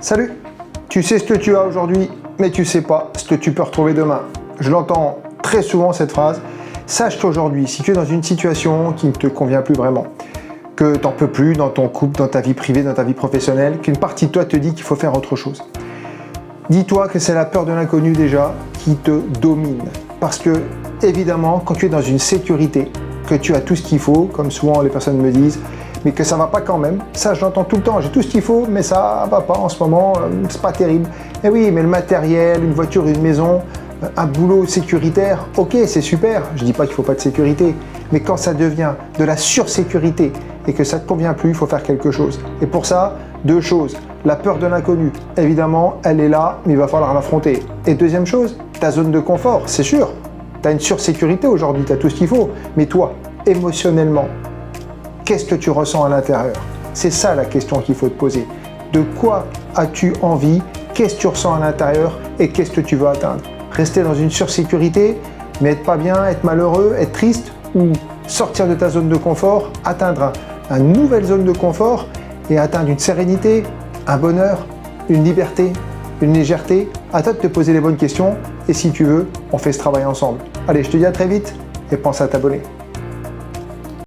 Salut! Tu sais ce que tu as aujourd'hui, mais tu sais pas ce que tu peux retrouver demain. Je l'entends très souvent cette phrase. Sache qu'aujourd'hui, si tu es dans une situation qui ne te convient plus vraiment, que tu n'en peux plus dans ton couple, dans ta vie privée, dans ta vie professionnelle, qu'une partie de toi te dit qu'il faut faire autre chose. Dis-toi que c'est la peur de l'inconnu déjà qui te domine. Parce que, évidemment, quand tu es dans une sécurité, que tu as tout ce qu'il faut, comme souvent les personnes me disent, mais que ça va pas quand même. Ça, je l'entends tout le temps. J'ai tout ce qu'il faut, mais ça va pas en ce moment. C'est pas terrible. Et oui, mais le matériel, une voiture, une maison, un boulot sécuritaire, ok, c'est super. Je dis pas qu'il faut pas de sécurité, mais quand ça devient de la sursécurité et que ça te convient plus, il faut faire quelque chose. Et pour ça, deux choses. La peur de l'inconnu, évidemment, elle est là, mais il va falloir l'affronter. Et deuxième chose, ta zone de confort, c'est sûr. Tu as une sursécurité aujourd'hui, tu as tout ce qu'il faut. Mais toi, émotionnellement, qu'est-ce que tu ressens à l'intérieur? C'est ça la question qu'il faut te poser. De quoi as-tu envie? Qu'est-ce que tu ressens à l'intérieur? Et qu'est-ce que tu veux atteindre? Rester dans une sursécurité, mais être pas bien, être malheureux, être triste? Ou sortir de ta zone de confort, atteindre une nouvelle zone de confort et atteindre une sérénité, un bonheur, une liberté, une légèreté? À toi de te poser les bonnes questions et si tu veux, on fait ce travail ensemble. Allez, je te dis à très vite et pense à t'abonner.